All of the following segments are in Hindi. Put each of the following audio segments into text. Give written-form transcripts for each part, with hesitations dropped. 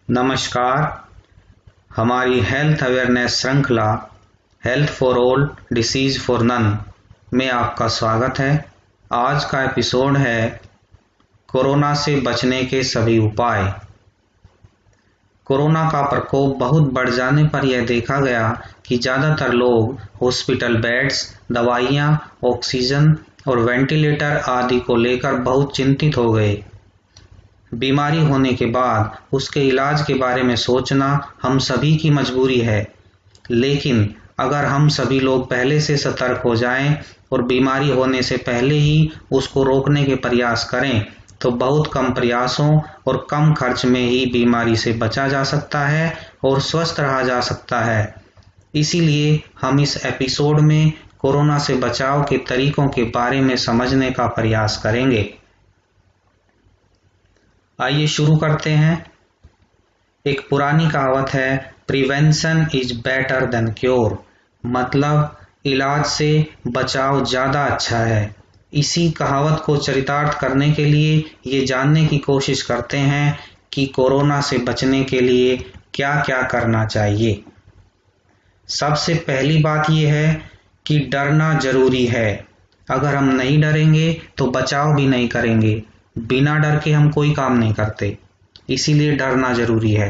नमस्कार। हमारी हेल्थ अवेयरनेस श्रृंखला health for all disease for none में आपका स्वागत है। आज का एपिसोड है कोरोना से बचने के सभी उपाय। कोरोना का प्रकोप बहुत बढ़ जाने पर यह देखा गया कि ज़्यादातर लोग हॉस्पिटल बेड्स, दवाइयाँ, ऑक्सीजन और वेंटिलेटर आदि को लेकर बहुत चिंतित हो गए। बीमारी होने के बाद उसके इलाज के बारे में सोचना हम सभी की मजबूरी है, लेकिन अगर हम सभी लोग पहले से सतर्क हो जाएं और बीमारी होने से पहले ही उसको रोकने के प्रयास करें तो बहुत कम प्रयासों और कम खर्च में ही बीमारी से बचा जा सकता है और स्वस्थ रहा जा सकता है। इसीलिए हम इस एपिसोड में कोरोना से बचाव के तरीकों के बारे में समझने का प्रयास करेंगे। आइए शुरू करते हैं। एक पुरानी कहावत है, prevention is better than cure, मतलब इलाज से बचाव ज़्यादा अच्छा है। इसी कहावत को चरितार्थ करने के लिए ये जानने की कोशिश करते हैं कि कोरोना से बचने के लिए क्या क्या करना चाहिए। सबसे पहली बात ये है कि डरना जरूरी है। अगर हम नहीं डरेंगे तो बचाव भी नहीं करेंगे। बिना डर के हम कोई काम नहीं करते, इसीलिए डरना जरूरी है।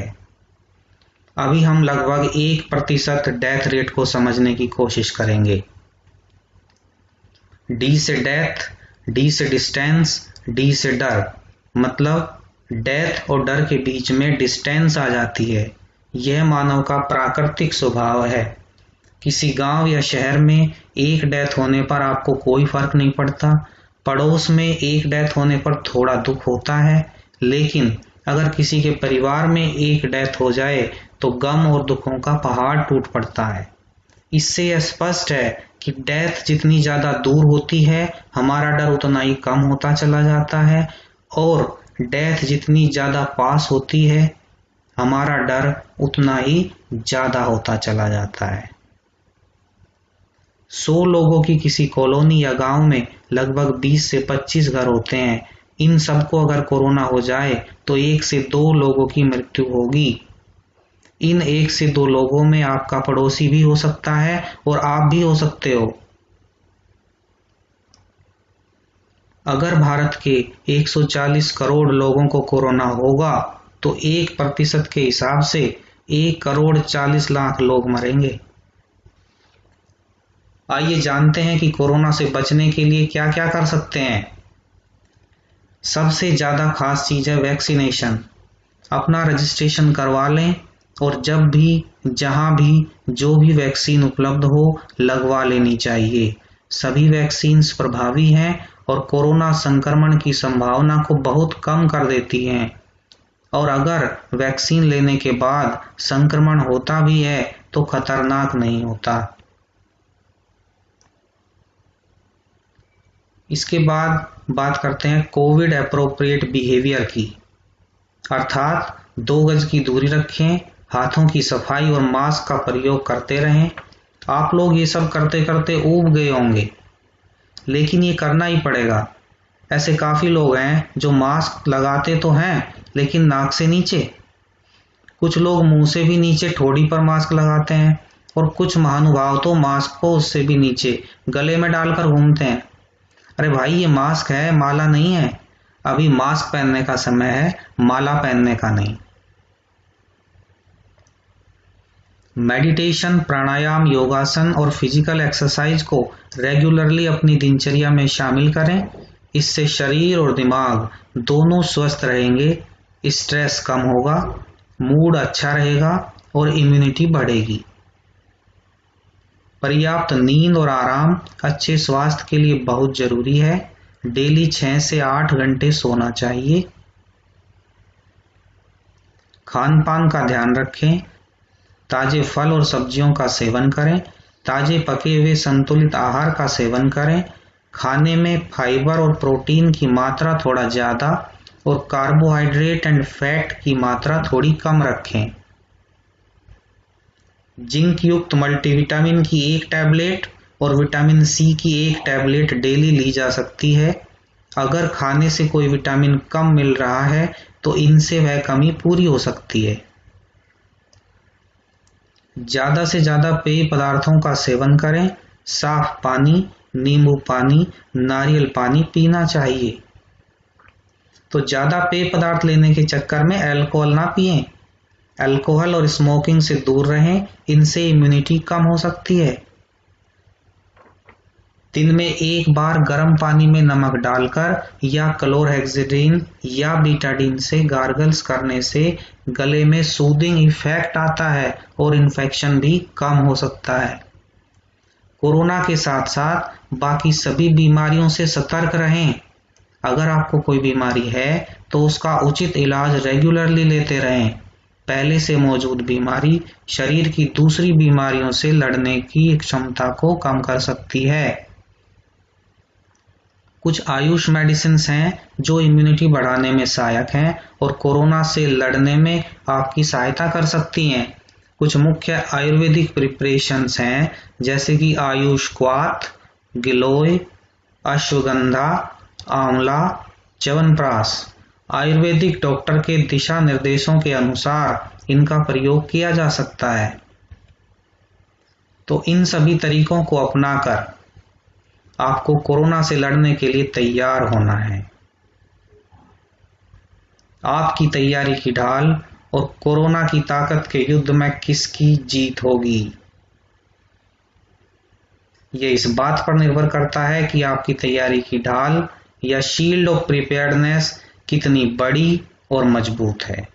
अभी हम लगभग 1% डेथ रेट को समझने की कोशिश करेंगे। डी से डेथ, डी से डिस्टेंस, डी से डर, मतलब डेथ और डर के बीच में डिस्टेंस आ जाती है। यह मानव का प्राकृतिक स्वभाव है। किसी गांव या शहर में एक डेथ होने पर आपको कोई फर्क नहीं पड़ता, पड़ोस में एक डेथ होने पर थोड़ा दुख होता है, लेकिन अगर किसी के परिवार में एक डेथ हो जाए तो गम और दुखों का पहाड़ टूट पड़ता है। इससे यह स्पष्ट है कि डेथ जितनी ज़्यादा दूर होती है, हमारा डर उतना ही कम होता चला जाता है, और डेथ जितनी ज़्यादा पास होती है, हमारा डर उतना ही ज़्यादा होता चला जाता है। 100 लोगों की किसी कॉलोनी या गांव में लगभग 20 से 25 घर होते हैं। इन सबको अगर कोरोना हो जाए तो 1 से 2 लोगों की मृत्यु होगी। इन 1 से 2 लोगों में आपका पड़ोसी भी हो सकता है और आप भी हो सकते हो। अगर भारत के 140 करोड़ लोगों को कोरोना होगा तो 1% के हिसाब से 1,40,00,000 लोग मरेंगे। आइए जानते हैं कि कोरोना से बचने के लिए क्या क्या कर सकते हैं। सबसे ज़्यादा खास चीज़ है वैक्सीनेशन। अपना रजिस्ट्रेशन करवा लें और जब भी, जहां भी, जो भी वैक्सीन उपलब्ध हो लगवा लेनी चाहिए। सभी वैक्सीन्स प्रभावी हैं और कोरोना संक्रमण की संभावना को बहुत कम कर देती हैं, और अगर वैक्सीन लेने के बाद संक्रमण होता भी है तो खतरनाक नहीं होता। इसके बाद बात करते हैं कोविड एप्रोप्रिएट बिहेवियर की, अर्थात 2 गज की दूरी रखें, हाथों की सफाई और मास्क का प्रयोग करते रहें। आप लोग ये सब करते करते ऊब गए होंगे, लेकिन ये करना ही पड़ेगा। ऐसे काफ़ी लोग हैं जो मास्क लगाते तो हैं लेकिन नाक से नीचे, कुछ लोग मुंह से भी नीचे ठोड़ी पर मास्क लगाते हैं, और कुछ महानुभाव तो मास्क को उससे भी नीचे गले में डालकर घूमते हैं। अरे भाई, ये मास्क है, माला नहीं है। अभी मास्क पहनने का समय है, माला पहनने का नहीं। मेडिटेशन, प्राणायाम, योगासन और फिजिकल एक्सरसाइज को रेगुलरली अपनी दिनचर्या में शामिल करें। इससे शरीर और दिमाग दोनों स्वस्थ रहेंगे, स्ट्रेस कम होगा, मूड अच्छा रहेगा और इम्यूनिटी बढ़ेगी। पर्याप्त नींद और आराम अच्छे स्वास्थ्य के लिए बहुत जरूरी है। डेली 6 से 8 घंटे सोना चाहिए। खान पान का ध्यान रखें। ताजे फल और सब्जियों का सेवन करें। ताजे पके हुए संतुलित आहार का सेवन करें। खाने में फाइबर और प्रोटीन की मात्रा थोड़ा ज़्यादा और कार्बोहाइड्रेट एंड फैट की मात्रा थोड़ी कम रखें। जिंक युक्त मल्टीविटामिन की 1 टैबलेट और विटामिन सी की 1 टैबलेट डेली ली जा सकती है। अगर खाने से कोई विटामिन कम मिल रहा है तो इनसे वह कमी पूरी हो सकती है। ज़्यादा से ज़्यादा पेय पदार्थों का सेवन करें। साफ पानी, नींबू पानी, नारियल पानी पीना चाहिए। तो ज़्यादा पेय पदार्थ लेने के चक्कर में अल्कोहल ना पिएं। अल्कोहल और स्मोकिंग से दूर रहें, इनसे इम्यूनिटी कम हो सकती है। दिन में एक बार गर्म पानी में नमक डालकर या क्लोरहेक्सिडिन या बीटाडीन से गार्गल्स करने से गले में सूदिंग इफेक्ट आता है और इन्फेक्शन भी कम हो सकता है। कोरोना के साथ साथ बाकी सभी बीमारियों से सतर्क रहें। अगर आपको कोई बीमारी है तो उसका उचित इलाज रेगुलरली लेते रहें। पहले से मौजूद बीमारी शरीर की दूसरी बीमारियों से लड़ने की क्षमता को कम कर सकती है। कुछ आयुष मेडिसिन हैं जो इम्यूनिटी बढ़ाने में सहायक हैं और कोरोना से लड़ने में आपकी सहायता कर सकती हैं। कुछ मुख्य आयुर्वेदिक प्रिपरेशंस हैं जैसे कि आयुष क्वाथ, गिलोय, अश्वगंधा, आंवला, च्यवनप्राश। आयुर्वेदिक डॉक्टर के दिशा निर्देशों के अनुसार इनका प्रयोग किया जा सकता है। तो इन सभी तरीकों को अपनाकर आपको कोरोना से लड़ने के लिए तैयार होना है। आपकी तैयारी की ढाल और कोरोना की ताकत के युद्ध में किसकी जीत होगी, ये इस बात पर निर्भर करता है कि आपकी तैयारी की ढाल या शील्ड ऑफ प्रिपेयर्डनेस कितनी बड़ी और मजबूत है।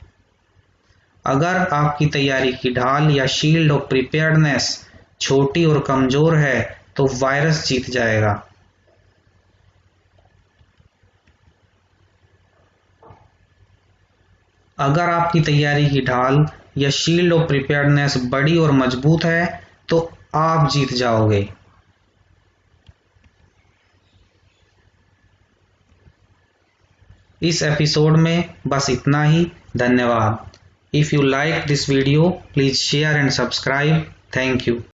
अगर आपकी तैयारी की ढाल या शील्ड ऑफ प्रिपेयर्डनेस छोटी और कमजोर है तो वायरस जीत जाएगा। अगर आपकी तैयारी की ढाल या शील्ड ऑफ प्रिपेयर्डनेस बड़ी और मजबूत है तो आप जीत जाओगे। इस एपिसोड में बस इतना ही। धन्यवाद। If you like this video, please share and subscribe. Thank you.